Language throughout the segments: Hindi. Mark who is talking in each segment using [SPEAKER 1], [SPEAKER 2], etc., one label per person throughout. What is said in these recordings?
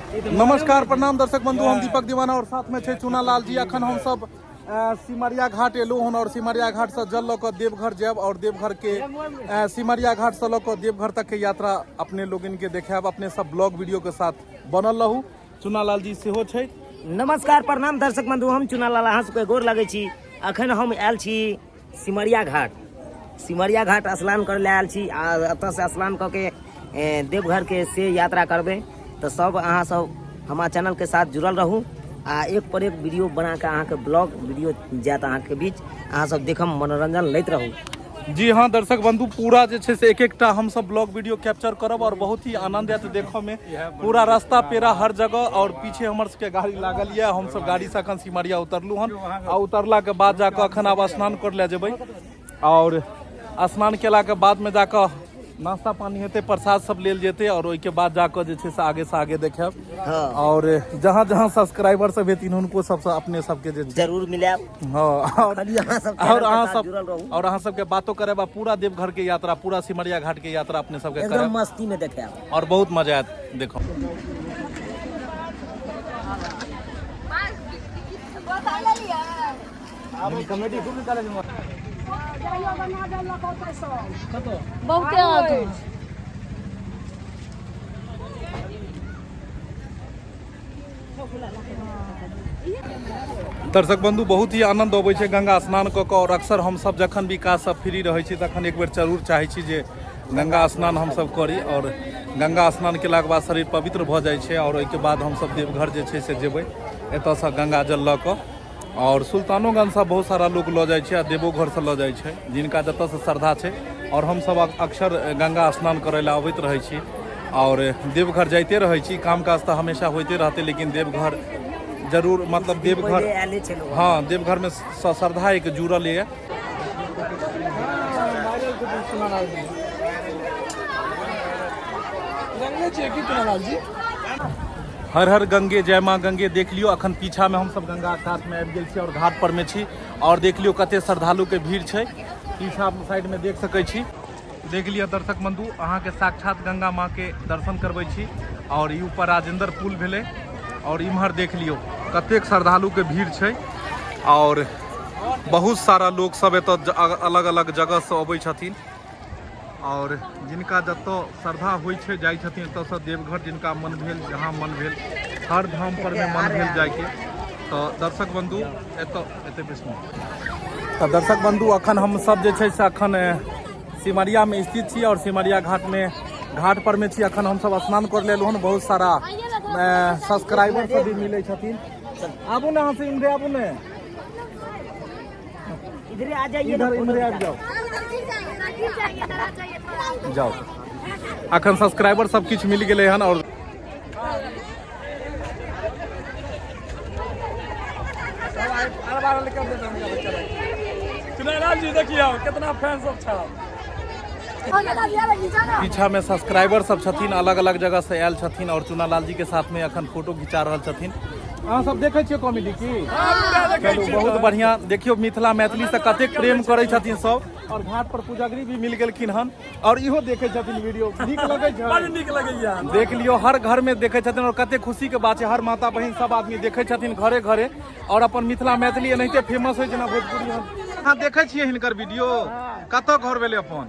[SPEAKER 1] नमस्कार प्रणाम दर्शक बंधु, हम दीपक दीवाना और साथ में चुना लाल जी। अखन हम सब सिमरिया घाट एलू हन और सिमरिया घाट से जल लक देवघर जाब और देवघर के सिमरिया घाट से लक देवघर तक के यात्रा अपने लोगन के देखाब। अपने सब ब्लॉग वीडियो के साथ बनल रहू। चुना लाल जी सेहो छै।
[SPEAKER 2] नमस्कार प्रणाम दर्शक बंधु, हम चुना लाल अहाँ सबके गोर लगै छी। अखन हम आयल छी सिमरिया घाट स्नान करे ले आयल छी। एतऽ से स्नान कऽ के देवघर के से यात्रा करबै। तो सब अहाँ सब हमारे चैनल के साथ जुड़ल रहू आ एक पर एक वीडियो बना के अहाँ के ब्लॉग वीडियो जात अहाँ के बीच अहाँ सब देखम मनोरंजन लैत रहू।
[SPEAKER 1] जी हाँ दर्शक बंधु, पूरा जे छै से एक एकटा हम सब ब्लॉग वीडियो कैप्चर करब और बहुत ही आनंद आयत देखो में। पूरा रास्ता पेरा हर जगह और पीछे हमर सबके गाड़ी लागल ये। हम सब गाड़ी से अखन सिमरिया उतरलू हन आ उतरला के बाद जाकर अखन आब स्नान कर ले जेबै और स्नान केला के बाद में जाकर नाश्ता पानी हेते, प्रसाद सब लेल जेते और ओइ के बाद जाकर जे छै से आगे देखेब। और जहाँ जहाँ सब्सक्राइबर सब हेतिन उनको सबसे अपने सबके जे
[SPEAKER 2] जरूर मिलाब।
[SPEAKER 1] हाँ और अहाँ सबके बातों करब। पूरा देवघर के यात्रा, पूरा सिमरिया घाट के यात्रा अपने सबके करब,
[SPEAKER 2] एकदम मस्ती में देखेब
[SPEAKER 1] और बहुत मजा आयत। देखो दर्शक बंधु, बहुत ही आनंद अबै छै गंगा स्नान कऽ कऽ। और अक्सर हम सब जखन भी काज सब फ्री रहै छी तखन एक बेर जरूर चाहै छी जे गंगा स्नान हम सब करी। और गंगा स्नान केलाक बाद शरीर पवित्र भऽ जाइ छै और ओइके बाद हम सब देवघर जे छै से जेबै एतऽसँ गंगा जल लऽ कऽ। और सुल्तानोगंज से बहुत सारा लोग लऽ जाइ छै आ देवोघर से लऽ जाइ छै जिनका जतऽ से श्रद्धा छै। और हम सब अक्सर गंगा स्नान करै लए अबैत रहै छी और देवघर जाइते रहै छी। काम काज तऽ हमेशा होइते रहतै, लेकिन देवघर जरूर, मतलब देवघर, हाँ देवघर में श्रद्धा एक जुड़ल है। हर हर गंगे जय माँ गंगे। देख लियो अखन पीछा में हम सब गंगा घाट में आबि गेल छी और घाट पर में छी। और देख लियो कते श्रद्धालु के भीड़ छै, पीछा साइड में देख सकै छी। देख लिया दर्शक बंधु, अहाँ के साक्षात गंगा माँ के दर्शन करबै छी। और ई ऊपर राजेंद्र पुल भेलै और इम्हर देख लियो कतेक श्रद्धालु के भीड़ छै। और बहुत सारा लोग सब एतऽ अलग अलग जगह से अबै छथिन और जिनका जतऽ श्रद्धा होइ छै जाइ छथिन एतऽसँ देवघर। जिनका मन भेल, जहाँ मन भेल, हर धाम पर में मन भेल जाइके। तो दर्शक बंधु एते विष्णु। तो दर्शक बंधु, अखन हम सब जे छै से अखन सिमरिया में स्थित छी और सिमरिया घाट पर में छी। अखन हम सब स्नान कर लेलहुँ हन। बहुत सारा सब्सक्राइबर सब भी मिले छथिन। आबू ना, यहाँ से इधर आबू ने,
[SPEAKER 2] इधर आ जाइए,
[SPEAKER 1] इधर आ जाओ। अखन सब्सक्राइबर सब किछ मिल गए हन। और जी देखिए कितना फैन सब था। पीछा में सब्सक्राइबर सब छथिन, अलग अलग जगह से आयल छथिन और चुना लाल जी के साथ में अखन फोटो खिंचा रहल छथिन। अहाँ सब देखे छियै कॉमेडी की? बहुत बढ़िया। देखियो मिथिला मैथिली से कतेक प्रेम करे छथिन सब। और घाट पर पूजागरी भी मिल गेलखिन हन और इहो देखे छथिन वीडियो। नीक लगे छै, बड़ नीक लगैया। देख लियो हर घर में देखे छथिन और कते खुशी के बात है। हर माता बहन सब आदमी देखे छथिन घरे घरे। और अपन मिथिला मैथिली एनाहिते फेमस होइ जेना भोजपुरी। अहाँ देखे छियै हिनकर वीडियो? कतऽ घर भेलै अपन?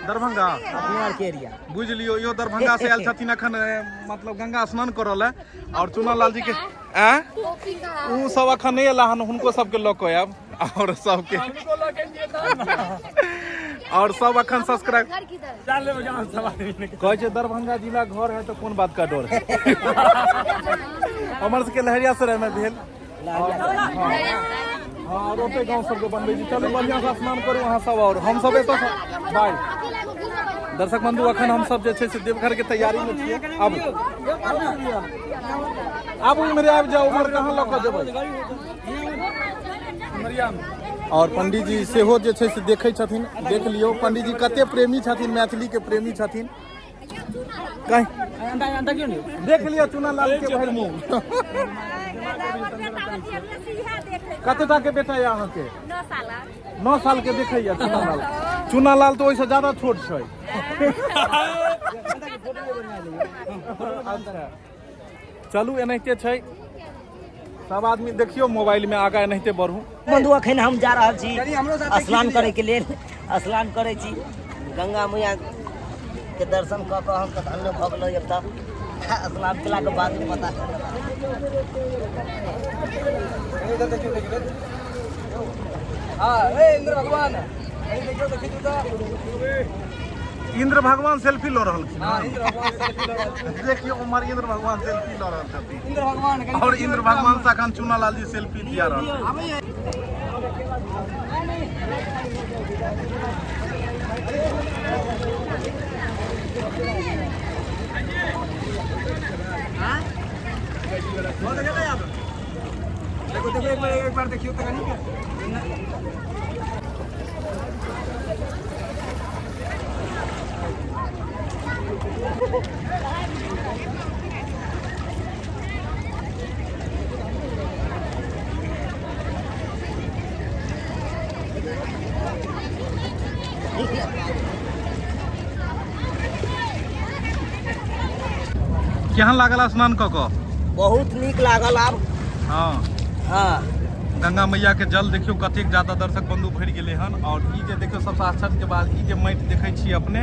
[SPEAKER 1] दरभंगा
[SPEAKER 2] के एरिया।
[SPEAKER 1] बुझ लियो, यो दरभंगा से आयल छथिन अखन, मतलब गंगा स्नान करल है। और चुना लाल जी के उ सब अखन नहीं एला हन, हुनको सबके लऽ कऽ आयब। और सबके और सब अखन सब्सक्राइब कहै छै दरभंगा जिला घर है तो कोन बात का डर है। हमर सबके लहरियासराय में भेल। हाँ रोपे गाँव सबके बनबै छी। चलू बढ़िया से स्नान करू अहाँ सब और हम सब एतऽ बाय। दर्शक बंधु, अखन हम सब जे छै से देवघर के तैयारी में छियै। आबू इम्हरे आबि जाओ, उम्हर कहाँ लऽ कऽ जेबै। और पंडित जी सेहो जे छै से देखै छथिन। देख लियो पंडित जी कते प्रेमी छथिन, मैथिली के प्रेमी छथिन। देख लियो चुना लाल के भरि मुँह। कते टा के बेटा है अहाँ के? 9 साल के देखैया चुना लाल। चुनालाल तो ओइसे ज्यादा छोट छै। अच्छा चलू एनाहिते छै, सब आदमी देखियो मोबाइल में आगा एनाहिते बढ़ू।
[SPEAKER 2] बंधु अखन हम जा रहल छी स्नान करे के लेल, स्नान करे छी गंगा मैया के दर्शन कऽ कऽ हम तऽ धन्य भऽ गेलहुँ। एतऽ स्नान केला के बाद में पता इंद्र भगवान
[SPEAKER 1] इंद्र भगवान सेल्फी लो रहल देखियो उमर इंद्र भगवान सेल्फी लो रहल छथिन। इंद्र भगवान और इंद्र भगवान से अखन चुनालाल जी सेल्फी दिया रहल। देखो एक बार देखियो तो केहन लागल स्नान कऽ कऽ?
[SPEAKER 2] बहुत नीक लागल। आब
[SPEAKER 1] हाँ
[SPEAKER 2] हाँ
[SPEAKER 1] गंगा मैया के जल देखियो कतेक ज्यादा दर्शक बंधु भरि गेलै हन। और ई जे देखियो सबसे आश्चर्य के बात, ई जे माटि देखै छी अपने,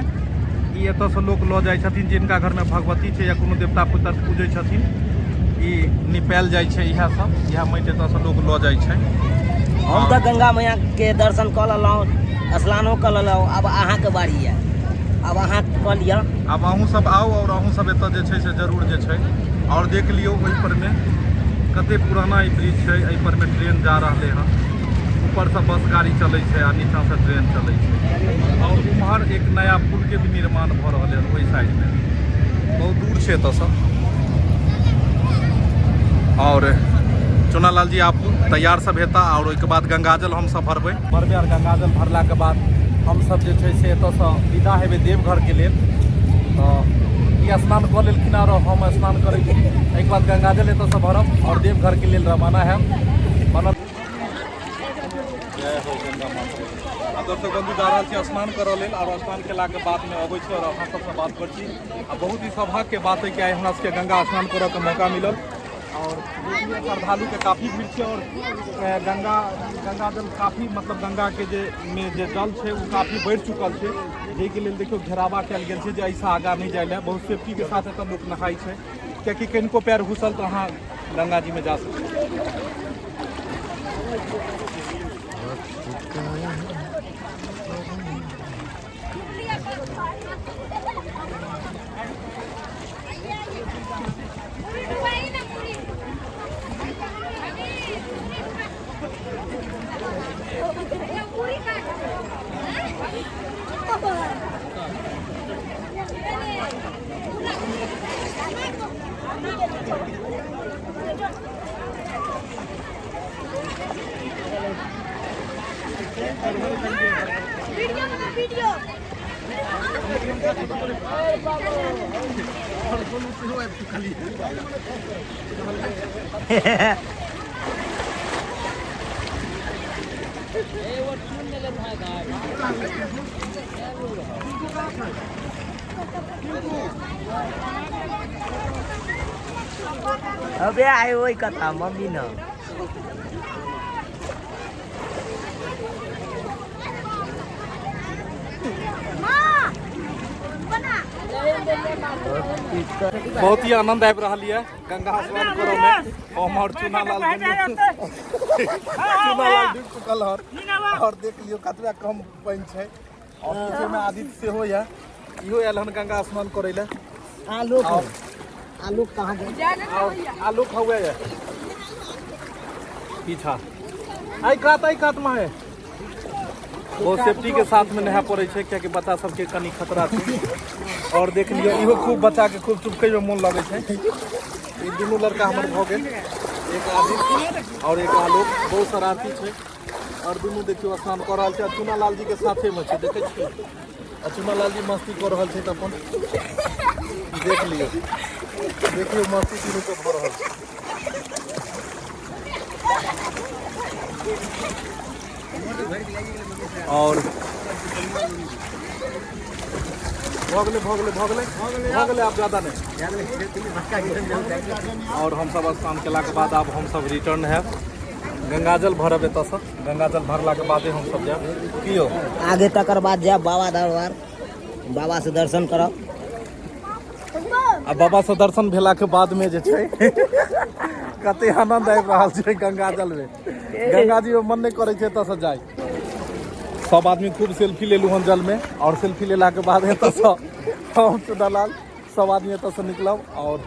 [SPEAKER 1] ई एतऽ से लोक लऽ जाइ छथिन जिनका घर में भगवती छै या कोनो देवता पितर पूजै छथिन, ई निपायल जाइ छै। इएह सब, इएह माटि एतऽ से लोक लऽ जाइ छै।
[SPEAKER 2] हम तऽ गंगा मैया के दर्शन कऽ लेलहुँ, स्नानो कऽ लेलहुँ। अब अहाँके बारी है, अब अहाँ कऽ लिअ।
[SPEAKER 1] अब अहूँ सब आउ और अहूँ सब एतऽ जे छै से जरूर जे छै और देख लियौ ओहि पर में कते पुराना ई ब्रिज छै। एहि पर में ट्रेन जा रहले हन, ऊपर से बस गाड़ी चलै छै आ नीचा से ट्रेन चलै छै। और उम्हर एक नया पुल के भी निर्माण भऽ रहल है ओहि साइड में, बहुत दूर छै एतऽ से। और चुनालाल जी आप तैयार सब हेता और ओहिके बाद गंगाजल हम सब भरबै और गंगाजल भरला के बाद हम सब जे छै से एतऽ से विदा हेबै देवघर के लेल। तऽ ई स्नान कऽ लेलखिन और हम स्नान करै छी, एहिके बाद गंगाजल एतऽ से भरब और देवघर के लेल रवाना हैब। बनल जय हो गंगा माता। आ दर्शक बंधु जा रहल छी स्नान करऽ लेल और स्नान केला के बाद में अबै छी और अहाँ सबसे बात कर छी। आ बहुत ही सौभाग्य के बात है कि आइ हमरा सबके गंगा स्नान करऽ के मौका मिलल और श्रद्धालु के काफी भीड़ छै। और गंगाजल काफी मतलब गंगा के जे जल छै वो काफी बढ़ि चुकल छै, जाहिके लेल देखियो घेरावा कयल गेल छै जे ऐसा आगा नहीं जाए। बहुत सेफ्टी के साथ एतऽ लोक नहाय छै, कियाकि कनिको पैर घुसल तो अहाँ गंगा जी में जा सकते
[SPEAKER 2] अबे आए वही कथा मम्मी न
[SPEAKER 1] बहुत ही आनंद आबि रहल है गंगा स्नान करऽ में। हम और चुनालाल डूबि चुकल हन और देख लियो कतबा कम पानि छै। और पीछे में आदित्य सेहो है, इहो आयल हन गंगा स्नान करे ले।
[SPEAKER 2] आलोक कहाँ गए?
[SPEAKER 1] आलोक हुए है पीछा आई कात में है। बहुत सेफ्टी के साथ में नहा पड़े छै, कियाकि बच्चा सबके कनी खतरा छै। और देख लियो इहो खूब बच्चा के खूब चुपके में मोन लगे छै। ई दुनू लड़का हमर भऽ गेल, एक आदित्य और एक आलोक, बहुत शरारती छै। और दुनू देखियो स्नान कऽ रहल छै। चुनालाल जी के साथे में छै, देखे छियै चुनालाल जी मस्ती कऽ रहल छै। अपन देख लियो, देखियो मस्ती तीनू के भऽ रहल छै। और भगले आप ज़्यादा नहीं। और हम सब स्नान केला के बाद अब हम सब रिटर्न है गंगाजल भरब एत से। गंगाजल भरला के बाद हम सब जाए की हो
[SPEAKER 2] आगे तकर बाद जाए बाबा दरबार, बाबा से दर्शन करब।
[SPEAKER 1] आ बाबा से दर्शन भेला के बाद में जे छै कते आनंद आबि रहल छै गंगाजल में। गंगा जी में मन नहीं करे छै एत से जाए। सब आदमी खूब सेल्फी लेलू हन जल में और सेल्फी लेला के बाद एत से हम चुनालाल सब आदमी एत से निकलब। और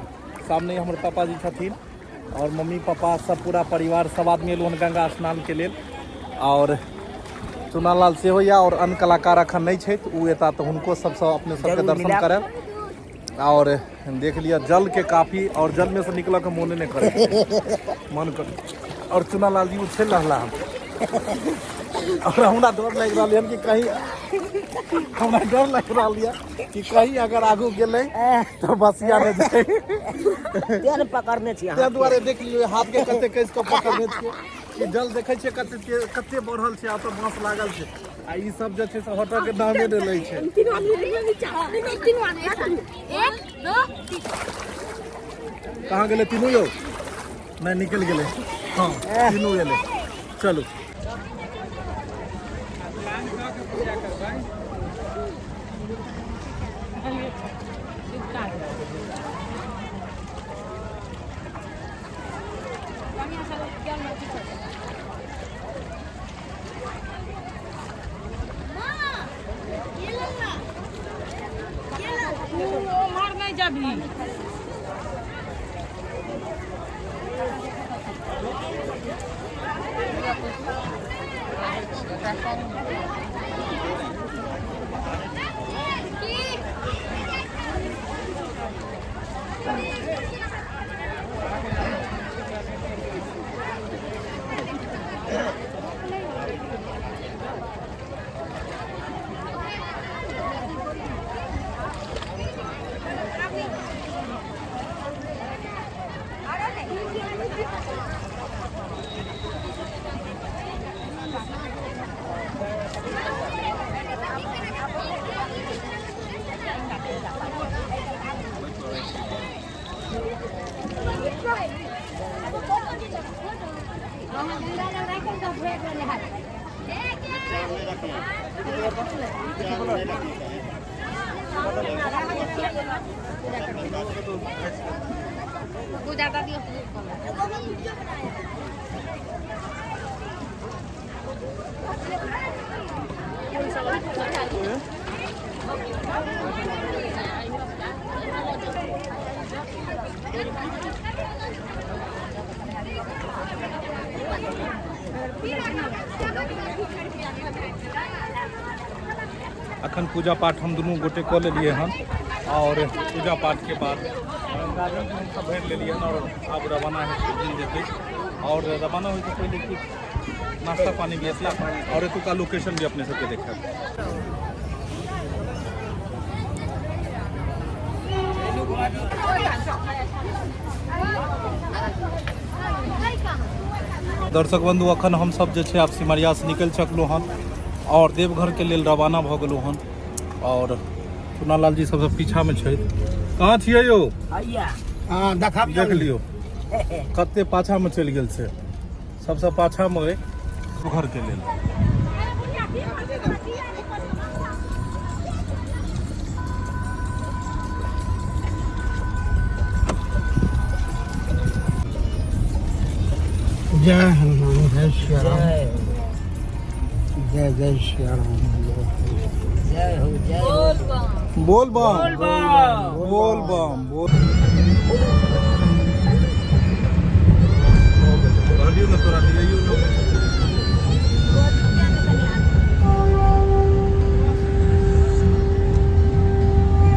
[SPEAKER 1] सामने हमारे पापा जी छथिन और मम्मी पापा सब पूरा परिवार सब आदमी एलू हन गंगा स्नान के लेल। और चुनालाल से होइया और अन्य कलाकार अखन नहीं छै उ एता तो हुनको सबसे अपने सबके दर्शन करब। और देख लिया जल के काफी और जल में से निकल के मोने नहीं करे मन कर। और चुनालाल जी उछल रहला हम और हमरा डर लग रहा कि कहीं हमरा डर लग रहा कि कहीं अगर आगू गेले तो बसिया में जाए
[SPEAKER 2] तेल पकड़ने छी
[SPEAKER 1] ते दुआरे देख लियो हाथ के कते कैस के पकड़ने छियै कि जल देखे छै कते बढ़ल छै आ तो बांस लागल छै आ ई सब जे छै से हटऽ के दामे दे लै छै। कहाँ गेले तीनों यौ नहीं निकल गेले। हाँ तीनों गेले चलू।
[SPEAKER 3] मार नहीं जाबी
[SPEAKER 1] अखन पूजा पाठ हम दोनों गोटे कऽ लेलिए हन और पूजा पाठ के बाद गंगाजल हम सब भरि लेलिए हन और अब रवाना है दिन जेतै। और रवाना होइ से पहले कि नाश्ता पानी भी एतला और एतुका लोकेशन भी अपने सबके देखब। दर्शक बंधु अखन हम सब जे छै आब सिमरिया से निकल चुकलहुँ हन और देवघर के लेल रवाना भऽ गेलहुँ हन। और चुनालाल जी सबसे पीछा में छै। कहाँ छियै यौ? देख लियो कते पाछा में चलि गेल छै। सबसे पाछा में देवघर के लेल।
[SPEAKER 4] जय हनुमान जय श्री राम जय जय श्री राम
[SPEAKER 2] जय हो जय
[SPEAKER 1] बोल बम बोल बम बोल कहलियो ना तोरा दियौ ना